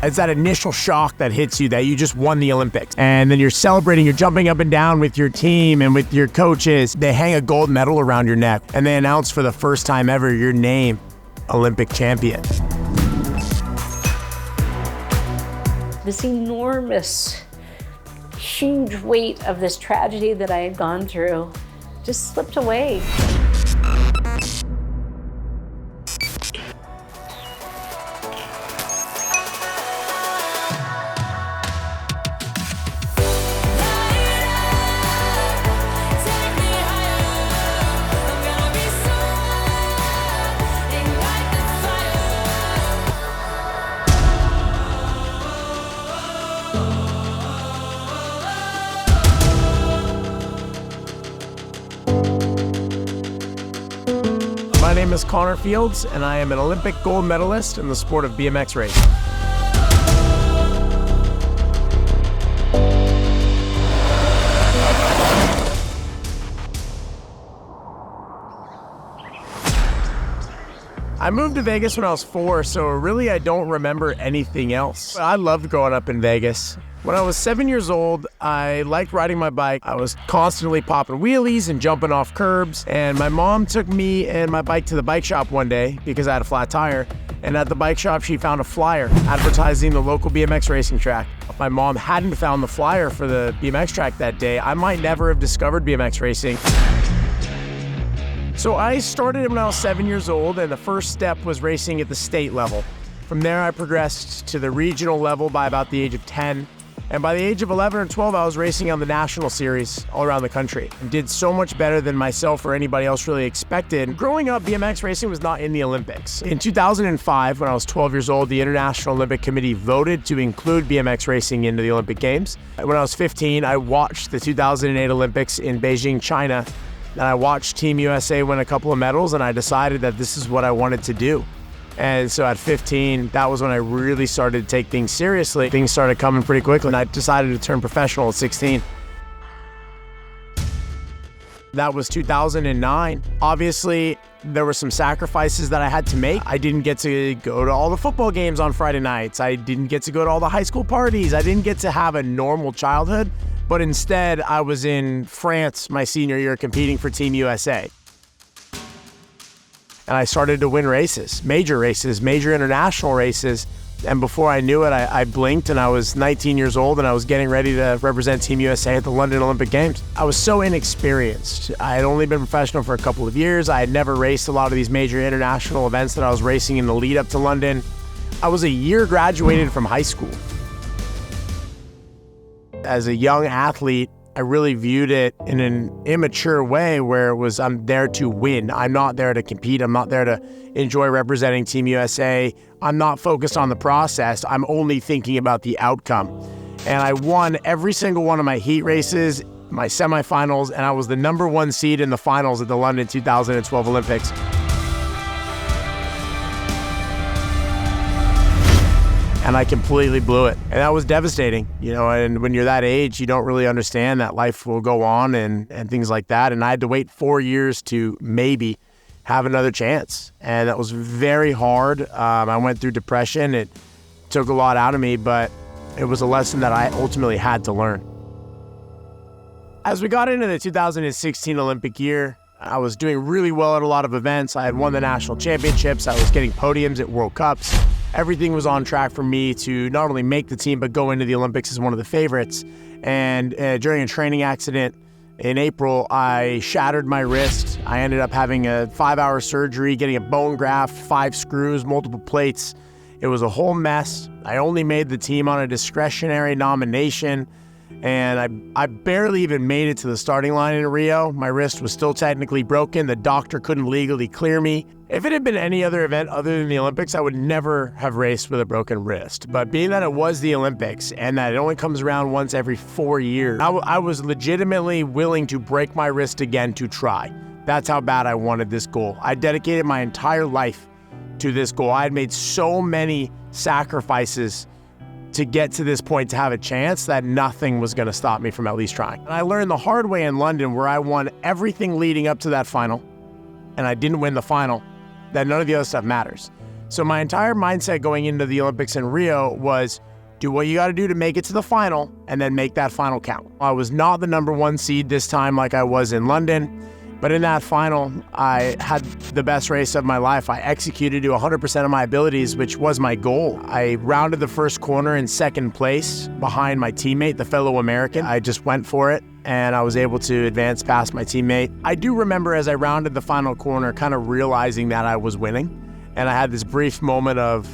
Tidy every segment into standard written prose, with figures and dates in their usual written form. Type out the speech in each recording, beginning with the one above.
It's that initial shock that hits you that you just won the Olympics. And then you're celebrating, you're jumping up and down with your team and with your coaches. They hang a gold medal around your neck and they announce for the first time ever your name, Olympic champion. This enormous, huge weight of this tragedy that I had gone through just slipped away. My name is Connor Fields, and I am an Olympic gold medalist in the sport of BMX racing. I moved to Vegas when I was 4, so really I don't remember anything else. I loved growing up in Vegas. When I was 7 years old, I liked riding my bike. I was constantly popping wheelies and jumping off curbs, and my mom took me and my bike to the bike shop one day because I had a flat tire, and at the bike shop she found a flyer advertising the local BMX racing track. If my mom hadn't found the flyer for the BMX track that day, I might never have discovered BMX racing. So I started when I was 7 years old, and the first step was racing at the state level. From there, I progressed to the regional level by about the age of 10. And by the age of 11 or 12, I was racing on the national series all around the country and did so much better than myself or anybody else really expected. Growing up, BMX racing was not in the Olympics. In 2005, when I was 12 years old, the International Olympic Committee voted to include BMX racing into the Olympic Games. When I was 15, I watched the 2008 Olympics in Beijing, China, and I watched Team USA win a couple of medals, and I decided that this is what I wanted to do. And so at 15, that was when I really started to take things seriously. Things started coming pretty quickly, and I decided to turn professional at 16. That was 2009. Obviously, there were some sacrifices that I had to make. I didn't get to go to all the football games on Friday nights. I didn't get to go to all the high school parties. I didn't get to have a normal childhood, but instead I was in France my senior year competing for Team USA. And I started to win races, major international races. And before I knew it, I blinked and I was 19 years old and I was getting ready to represent Team USA at the London Olympic Games. I was so inexperienced. I had only been professional for a couple of years. I had never raced a lot of these major international events that I was racing in the lead up to London. I was a year graduated from high school. As a young athlete, I really viewed it in an immature way where it was, I'm there to win. I'm not there to compete. I'm not there to enjoy representing Team USA. I'm not focused on the process. I'm only thinking about the outcome. And I won every single one of my heat races, my semifinals, and I was the #1 seed in the finals at the London 2012 Olympics. And I completely blew it. And that was devastating, you know, and when you're that age, you don't really understand that life will go on and things like that. And I had to wait 4 years to maybe have another chance. And that was very hard. I went through depression. It took a lot out of me, but it was a lesson that I ultimately had to learn. As we got into the 2016 Olympic year, I was doing really well at a lot of events. I had won the national championships. I was getting podiums at World Cups. Everything was on track for me to not only make the team, but go into the Olympics as one of the favorites. And during a training accident in April, I shattered my wrist. I ended up having a 5-hour surgery, getting a bone graft, 5 screws, multiple plates. It was a whole mess. I only made the team on a discretionary nomination, and I barely even made it to the starting line in Rio. My wrist was still technically broken. The doctor couldn't legally clear me. If it had been any other event other than the Olympics, I would never have raced with a broken wrist. But being that it was the Olympics and that it only comes around once every 4 years, I was legitimately willing to break my wrist again to try. That's how bad I wanted this goal. I dedicated my entire life to this goal. I had made so many sacrifices to get to this point to have a chance that nothing was going to stop me from at least trying. And I learned the hard way in London, where I won everything leading up to that final, and I didn't win the final, that none of the other stuff matters. So my entire mindset going into the Olympics in Rio was do what you got to do to make it to the final and then make that final count. I was not the #1 seed this time like I was in London, but in that final, I had the best race of my life. I executed to 100% of my abilities, which was my goal. I rounded the first corner in second place behind my teammate, the fellow American. I just went for it, and I was able to advance past my teammate. I do remember as I rounded the final corner, kind of realizing that I was winning. And I had this brief moment of,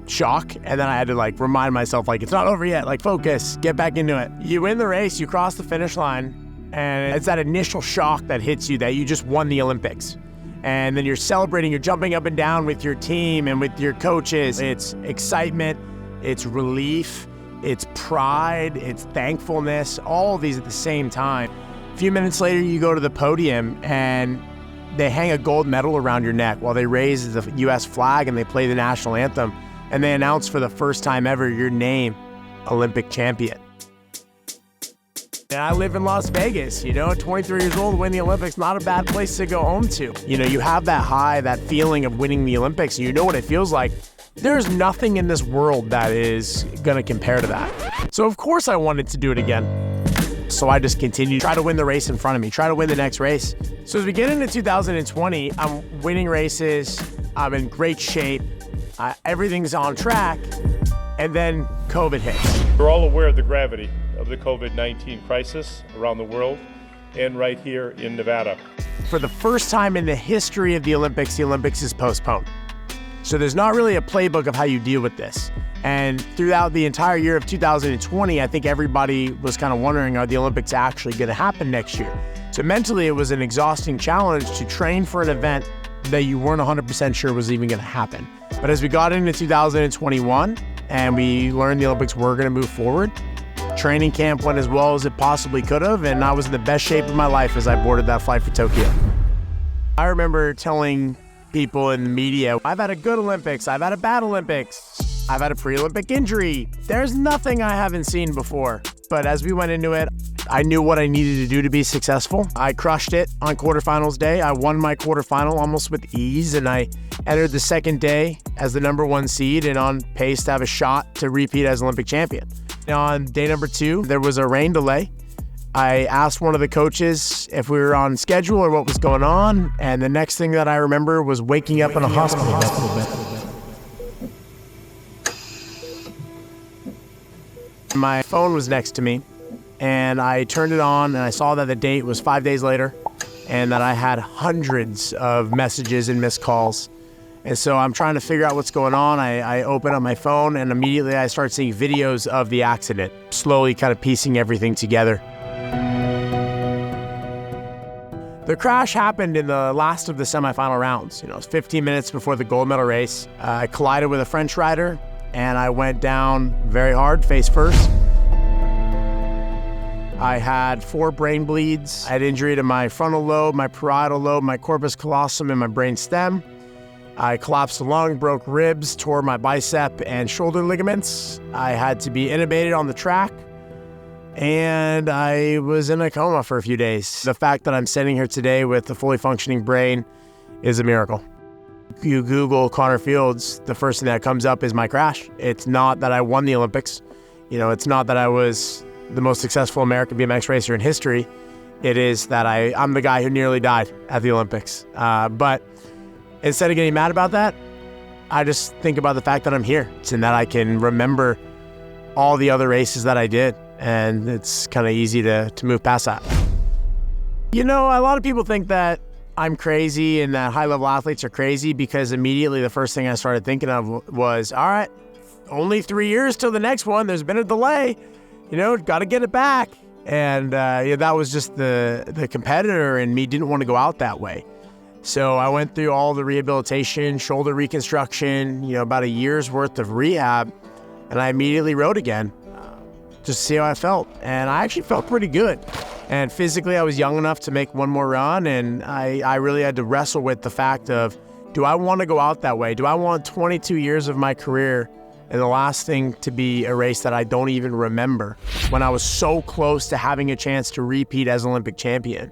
shock. And then I had to remind myself, it's not over yet, focus, get back into it. You win the race, you cross the finish line, and it's that initial shock that hits you that you just won the Olympics. And then you're celebrating, you're jumping up and down with your team and with your coaches. It's excitement, it's relief, it's pride, it's thankfulness, all of these at the same time. A few minutes later, you go to the podium and they hang a gold medal around your neck while they raise the US flag and they play the national anthem. And they announce for the first time ever your name, Olympic champion. And I live in Las Vegas, 23 years old, win the Olympics, not a bad place to go home to. You have that high, that feeling of winning the Olympics, and you know what it feels like. There's nothing in this world that is gonna compare to that. So of course I wanted to do it again. So I just continued, try to win the race in front of me, try to win the next race. So as we get into 2020, I'm winning races, I'm in great shape, everything's on track, and then COVID hits. We're all aware of the gravity of the COVID-19 crisis around the world and right here in Nevada. For the first time in the history of the Olympics is postponed. So there's not really a playbook of how you deal with this. And throughout the entire year of 2020, I think everybody was kind of wondering, are the Olympics actually going to happen next year? So mentally, it was an exhausting challenge to train for an event that you weren't 100% sure was even going to happen. But as we got into 2021 and we learned the Olympics were going to move forward, training camp went as well as it possibly could have, and I was in the best shape of my life as I boarded that flight for Tokyo. I remember telling people in the media, I've had a good Olympics, I've had a bad Olympics, I've had a pre-Olympic injury. There's nothing I haven't seen before. But as we went into it, I knew what I needed to do to be successful. I crushed it on quarterfinals day. I won my quarterfinal almost with ease, and I entered the second day as the #1 seed and on pace to have a shot to repeat as Olympic champion. Now on day number 2, there was a rain delay. I asked one of the coaches if we were on schedule or what was going on, and the next thing that I remember was waking up in a hospital bed. My phone was next to me, and I turned it on, and I saw that the date was 5 days later, and that I had hundreds of messages and missed calls. And so I'm trying to figure out what's going on. I open up my phone, and immediately I start seeing videos of the accident, slowly kind of piecing everything together. The crash happened in the last of the semifinal rounds. It was 15 minutes before the gold medal race. I collided with a French rider, and I went down very hard, face first. I had 4 brain bleeds. I had injury to my frontal lobe, my parietal lobe, my corpus callosum, and my brain stem. I collapsed a lung, broke ribs, tore my bicep and shoulder ligaments. I had to be intubated on the track, and I was in a coma for a few days. The fact that I'm sitting here today with a fully functioning brain is a miracle. If you Google Connor Fields, the first thing that comes up is my crash. It's not that I won the Olympics. It's not that I was the most successful American BMX racer in history. It is that I'm the guy who nearly died at the Olympics. But instead of getting mad about that, I just think about the fact that I'm here and that I can remember all the other races that I did. And it's kind of easy to move past that. A lot of people think that I'm crazy and that high-level athletes are crazy because immediately the first thing I started thinking of was, all right, only 3 years till the next one. There's been a delay. Got to get it back. And that was just the competitor in me didn't want to go out that way. So I went through all the rehabilitation, shoulder reconstruction, about a year's worth of rehab, and I immediately rode again. Just to see how I felt. And I actually felt pretty good. And physically, I was young enough to make one more run, and I really had to wrestle with the fact of, do I want to go out that way? Do I want 22 years of my career and the last thing to be a race that I don't even remember when I was so close to having a chance to repeat as Olympic champion?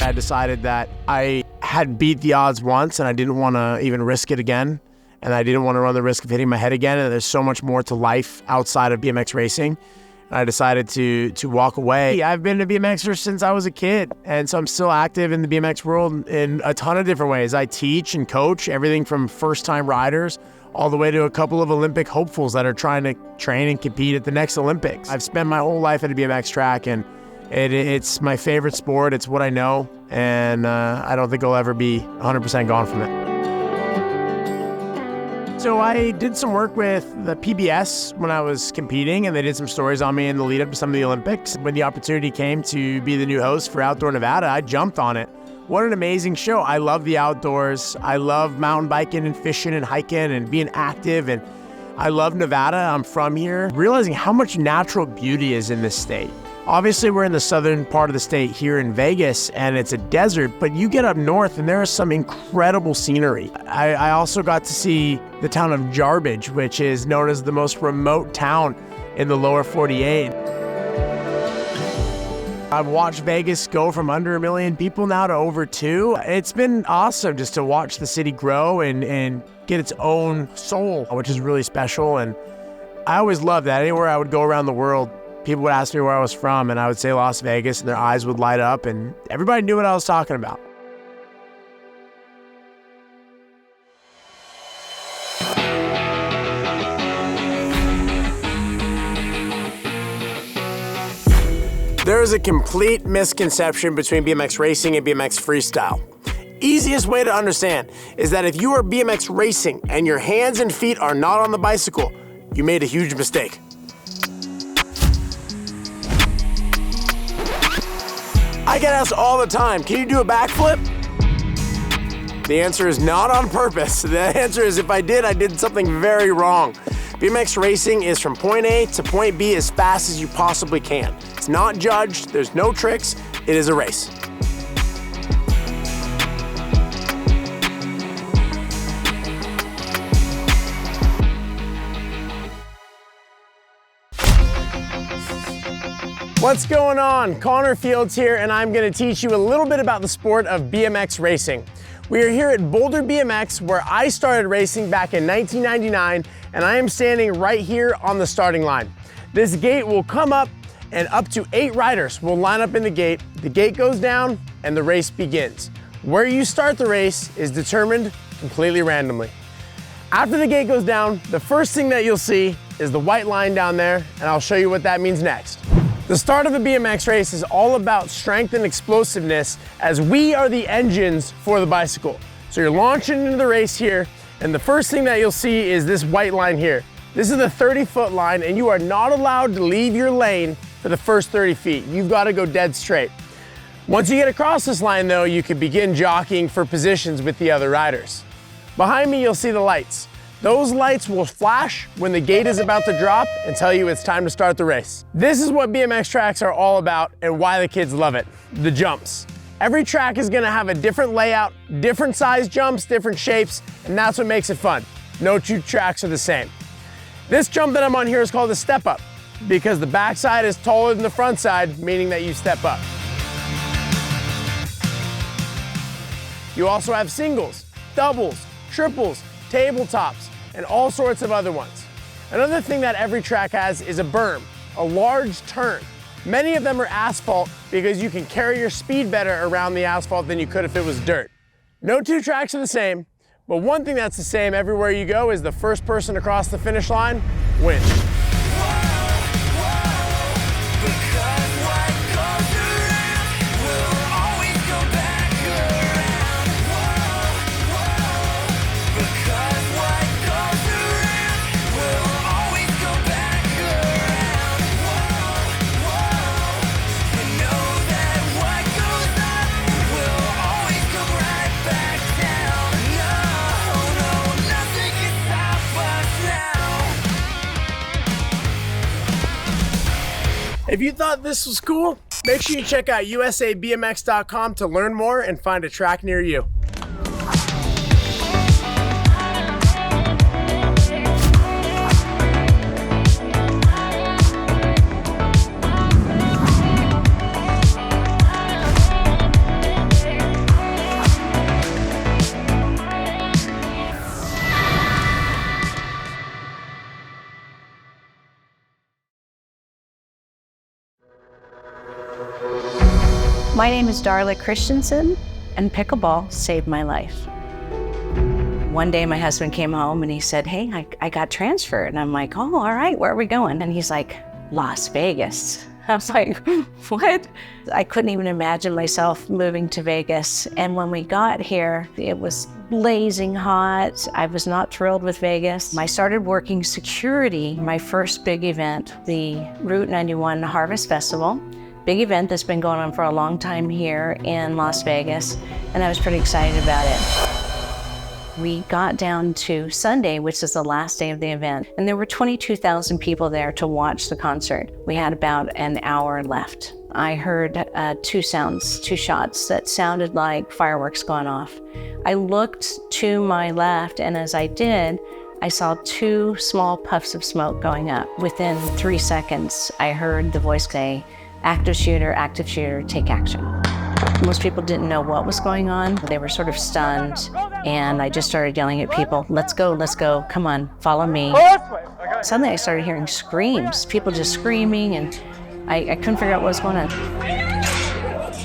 I decided that I had beat the odds once and I didn't want to even risk it again. And I didn't want to run the risk of hitting my head again. And there's so much more to life outside of BMX racing. And I decided to walk away. I've been a BMXer since I was a kid. And so I'm still active in the BMX world in a ton of different ways. I teach and coach everything from first-time riders all the way to a couple of Olympic hopefuls that are trying to train and compete at the next Olympics. I've spent my whole life at a BMX track, and it's my favorite sport. It's what I know, and I don't think I'll ever be 100% gone from it. So I did some work with the PBS when I was competing, and they did some stories on me in the lead up to some of the Olympics. When the opportunity came to be the new host for Outdoor Nevada, I jumped on it. What an amazing show. I love the outdoors. I love mountain biking and fishing and hiking and being active. And I love Nevada. I'm from here. Realizing how much natural beauty is in this state. Obviously, we're in the southern part of the state here in Vegas, and it's a desert, but you get up north and there is some incredible scenery. I also got to see the town of Jarbidge, which is known as the most remote town in the lower 48. I've watched Vegas go from under 1 million people now to over 2. It's been awesome just to watch the city grow and get its own soul, which is really special. And I always loved that. Anywhere I would go around the world, people would ask me where I was from, and I would say Las Vegas, and their eyes would light up, and everybody knew what I was talking about. There is a complete misconception between BMX racing and BMX freestyle. Easiest way to understand is that if you are BMX racing and your hands and feet are not on the bicycle, you made a huge mistake. I get asked all the time, can you do a backflip? The answer is not on purpose. The answer is if I did something very wrong. BMX racing is from point A to point B as fast as you possibly can. It's not judged, there's no tricks, it is a race. What's going on? Connor Fields here, and I'm going to teach you a little bit about the sport of BMX racing. We are here at Boulder BMX, where I started racing back in 1999, and I am standing right here on the starting line. This gate will come up, and up to 8 riders will line up in the gate goes down, and the race begins. Where you start the race is determined completely randomly. After the gate goes down, the first thing that you'll see is the white line down there, and I'll show you what that means next. The start of a BMX race is all about strength and explosiveness, as we are the engines for the bicycle. So you're launching into the race here, and the first thing that you'll see is this white line here. This is the 30-foot line, and you are not allowed to leave your lane for the first 30 feet. You've got to go dead straight. Once you get across this line though, you can begin jockeying for positions with the other riders. Behind me, you'll see the lights. Those lights will flash when the gate is about to drop and tell you it's time to start the race. This is what BMX tracks are all about and why the kids love it, the jumps. Every track is gonna have a different layout, different size jumps, different shapes, and that's what makes it fun. No two tracks are the same. This jump that I'm on here is called a step up because the backside is taller than the front side, meaning that you step up. You also have singles, doubles, triples, tabletops, and all sorts of other ones. Another thing that every track has is a berm, a large turn. Many of them are asphalt because you can carry your speed better around the asphalt than you could if it was dirt. No two tracks are the same, but one thing that's the same everywhere you go is the first person across the finish line wins. If you thought this was cool, make sure you check out usabmx.com to learn more and find a track near you. My name is Darla Christensen, and pickleball saved my life. One day my husband came home and he said, hey, I got transferred. And I'm like, oh, all right, where are we going? And he's like, Las Vegas. I was like, what? I couldn't even imagine myself moving to Vegas. And when we got here, it was blazing hot. I was not thrilled with Vegas. I started working security, my first big event, the Route 91 Harvest Festival. Big event that's been going on for a long time here in Las Vegas, and I was pretty excited about it. We got down to Sunday, which is the last day of the event, and there were 22,000 people there to watch the concert. We had about an hour left. I heard two shots that sounded like fireworks going off. I looked to my left, and as I did, I saw two small puffs of smoke going up. Within 3 seconds, I heard the voice say, active shooter, take action. Most people didn't know what was going on. They were sort of stunned, and I just started yelling at people, let's go, come on, follow me. Suddenly I started hearing screams, people just screaming, and I couldn't figure out what was going on.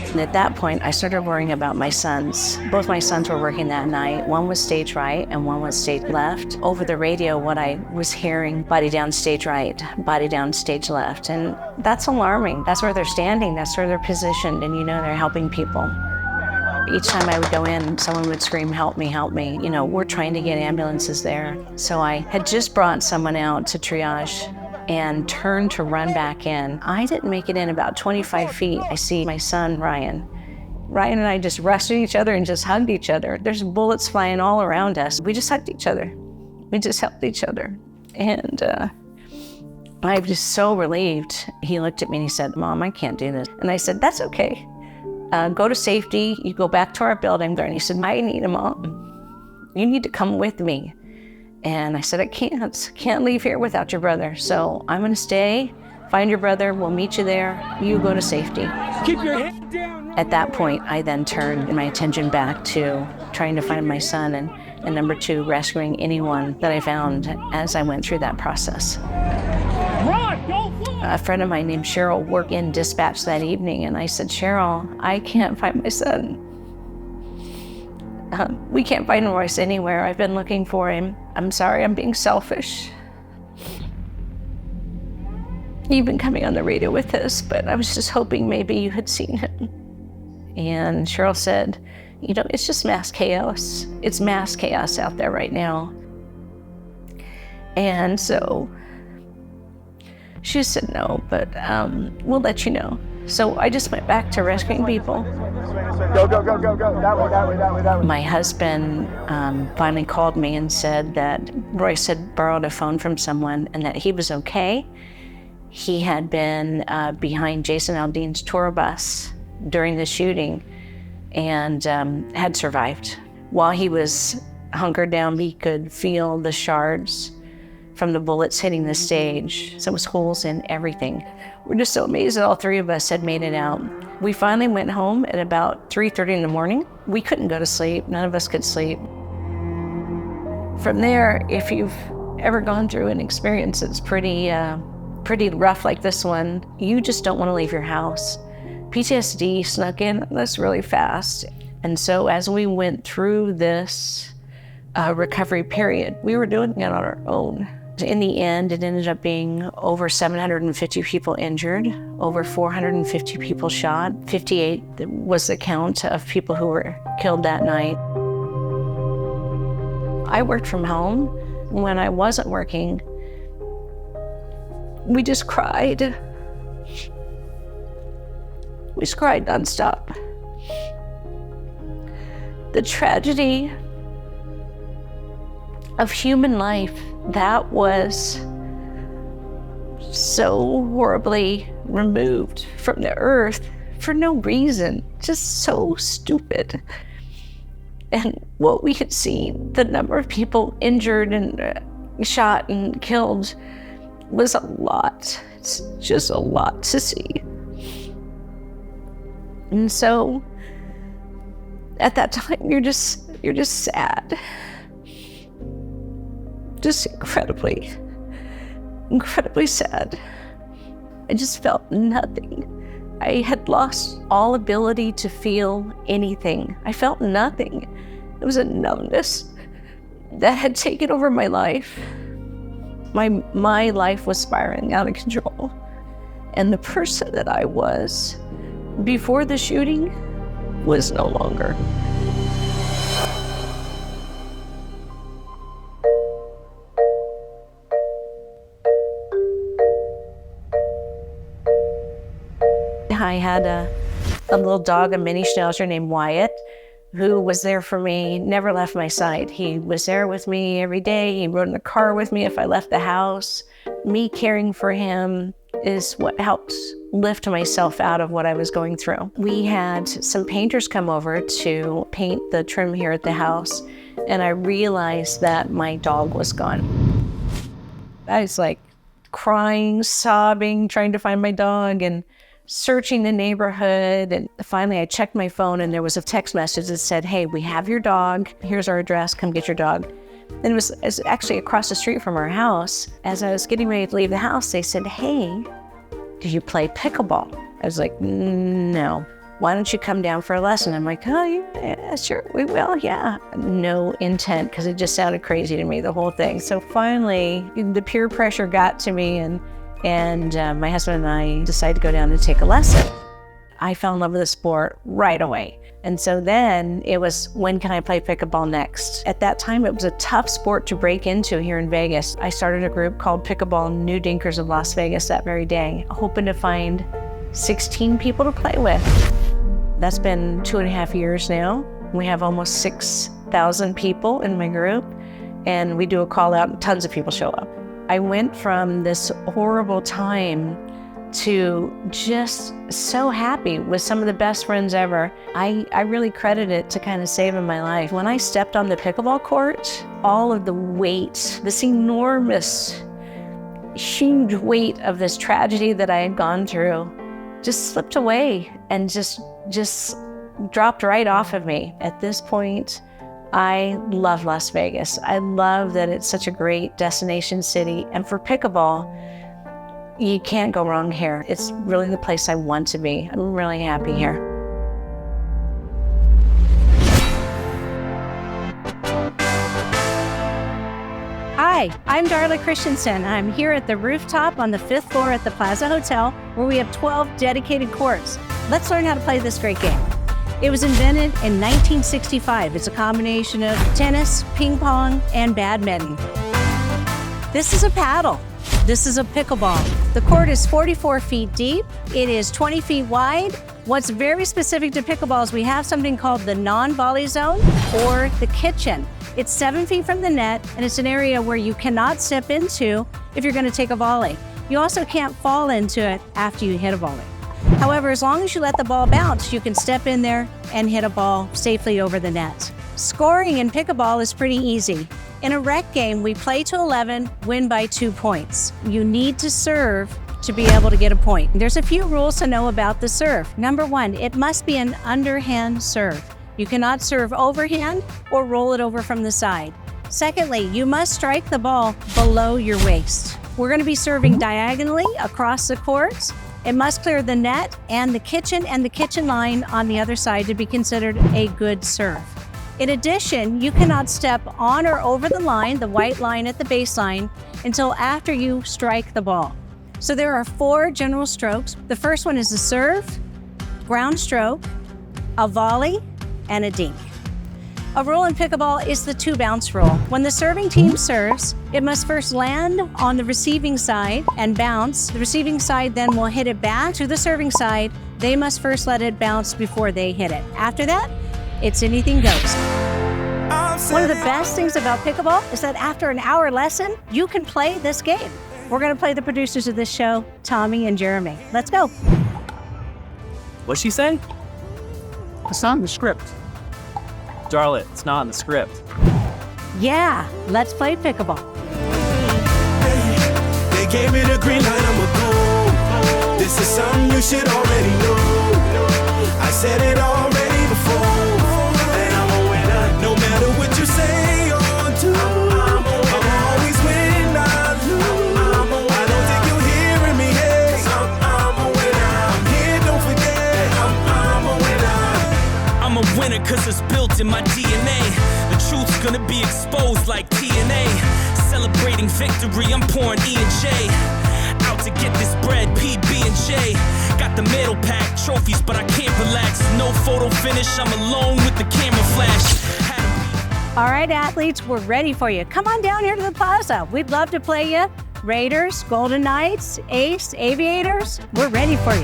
And at that point, I started worrying about my sons. Both my sons were working that night. One was stage right and one was stage left. Over the radio, what I was hearing, body down stage right, body down stage left. And that's alarming. That's where they're standing, that's where they're positioned, and you know they're helping people. Each time I would go in, someone would scream, help me, help me. You know, we're trying to get ambulances there. So I had just brought someone out to triage and turned to run back in. I didn't make it in about 25 feet. I see my son, Ryan. Ryan and I just rushed at each other and just hugged each other. There's bullets flying all around us. We just hugged each other. We just helped each other. And I'm just so relieved. He looked at me and he said, Mom, I can't do this. And I said, that's okay. Go to safety. You go back to our building there. And he said, I need a mom. You need to come with me. And I said, I can't leave here without your brother. So I'm gonna stay, find your brother, we'll meet you there, you go to safety. Keep your head down. At that point, I then turned my attention back to trying to find my son and number two, rescuing anyone that I found as I went through that process. Run, don't fly. A friend of mine named Cheryl worked in dispatch that evening, and I said, Cheryl, I can't find my son. We can't find Royce anywhere. I've been looking for him. I'm sorry, I'm being selfish. You've been coming on the radio with us, but I was just hoping maybe you had seen him. And Cheryl said, you know, it's just mass chaos. It's mass chaos out there right now. And so she said, no, but we'll let you know. So I just went back to rescuing people. Go. That way. My husband finally called me and said that Royce had borrowed a phone from someone and that he was okay. He had been behind Jason Aldean's tour bus during the shooting and had survived. While he was hunkered down, he could feel the shards from the bullets hitting the stage. So it was holes in everything. We're just so amazed that all three of us had made it out. We finally went home at about 3:30 in the morning. We couldn't go to sleep. None of us could sleep. From there, if you've ever gone through an experience that's pretty rough like this one, you just don't want to leave your house. PTSD snuck in on us really fast. And so as we went through this recovery period, we were doing it on our own. In the end, it ended up being over 750 people injured, over 450 people shot. 58 was the count of people who were killed that night. I worked from home. When I wasn't working, we just cried. We just cried nonstop. The tragedy of human life, that was so horribly removed from the earth for no reason, just so stupid. And what we had seen, the number of people injured and shot and killed was a lot. It's just a lot to see. And so at that time, you're just sad. Just incredibly sad. I just felt nothing I had lost all ability to feel anything. I felt nothing. It was a numbness that had taken over my life. My life was spiraling out of control. And the person that I was before the shooting was no longer. I had a little dog, a mini schnauzer named Wyatt, who was there for me, never left my side. He was there with me every day. He rode in the car with me if I left the house. Me caring for him is what helped lift myself out of what I was going through. We had some painters come over to paint the trim here at the house, and I realized that my dog was gone. I was like crying, sobbing, trying to find my dog and searching the neighborhood. And finally I checked my phone and there was a text message that said, "Hey, we have your dog. Here's our address. Come get your dog." And it was actually across the street from our house. As I was getting ready to leave the house, they said, "Hey, do you play pickleball?" I was like, "No." "Why don't you come down for a lesson?" I'm like, "Oh, yeah, sure, we will, yeah." No intent, because it just sounded crazy to me, the whole thing. So finally, the peer pressure got to me, and my husband and I decided to go down and take a lesson. I fell in love with the sport right away. And so then it was, when can I play pickleball next? At that time, it was a tough sport to break into here in Vegas. I started a group called Pickleball New Dinkers of Las Vegas that very day, hoping to find 16 people to play with. That's been 2.5 years now. We have almost 6,000 people in my group, and we do a call out and tons of people show up. I went from this horrible time to just so happy with some of the best friends ever. I really credit it to kind of saving my life. When I stepped on the pickleball court, all of the weight, this enormous, huge weight of this tragedy that I had gone through just slipped away and just dropped right off of me. At this point, I love Las Vegas. I love that it's such a great destination city. And for pickleball, you can't go wrong here. It's really the place I want to be. I'm really happy here. Hi, I'm Darla Christensen. I'm here at the rooftop on the 5th floor at the Plaza Hotel, where we have 12 dedicated courts. Let's learn how to play this great game. It was invented in 1965. It's a combination of tennis, ping pong, and badminton. This is a paddle. This is a pickleball. The court is 44 feet deep. It is 20 feet wide. What's very specific to pickleball is we have something called the non-volley zone or the kitchen. It's 7 feet from the net, and it's an area where you cannot step into if you're going to take a volley. You also can't fall into it after you hit a volley. However, as long as you let the ball bounce, you can step in there and hit a ball safely over the net. Scoring in pickleball is pretty easy. In a rec game, we play to 11, win by 2 points. You need to serve to be able to get a point. There's a few rules to know about the serve. Number 1, it must be an underhand serve. You cannot serve overhand or roll it over from the side. Secondly, you must strike the ball below your waist. We're going to be serving diagonally across the courts. It must clear the net and the kitchen line on the other side to be considered a good serve. In addition, you cannot step on or over the line, the white line at the baseline, until after you strike the ball. So there are 4 general strokes. The first one is a serve, ground stroke, a volley, and a dink. A rule in pickleball is the 2-bounce rule. When the serving team serves, it must first land on the receiving side and bounce. The receiving side then will hit it back to the serving side. They must first let it bounce before they hit it. After that, it's anything goes. One of the best things about pickleball is that after an hour lesson, you can play this game. We're going to play the producers of this show, Tommy and Jeremy. Let's go. What'd she say? It's not in the script. Darla, it's not in the script. Yeah, let's play pickleball. They gave me the green light, I'ma go. This is something you should already know. I said it already before, and I'm a winner. No matter what you say or do, I'll always win, not lose. I don't think you're hearing me, hey. I'm a winner. I'm here, don't forget. foes like TNA. Celebrating victory, I'm pouring E&J. Out to get this bread, PB&J. Got the medal pack, trophies, but I can't relax. No photo finish, I'm alone with the camera flash. All right, athletes, we're ready for you. Come on down here to the plaza. We'd love to play you. Raiders, Golden Knights, Ace, Aviators, we're ready for you.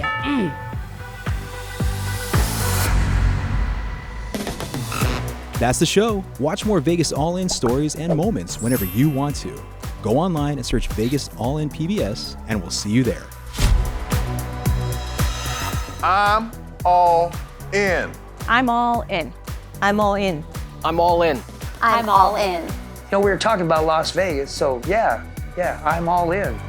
That's the show. Watch more Vegas All-In stories and moments whenever you want to. Go online and search Vegas All-In PBS, and we'll see you there. I'm all in. I'm all in. I'm all in. I'm all in. I'm all in. You know, we were talking about Las Vegas, so yeah, I'm all in.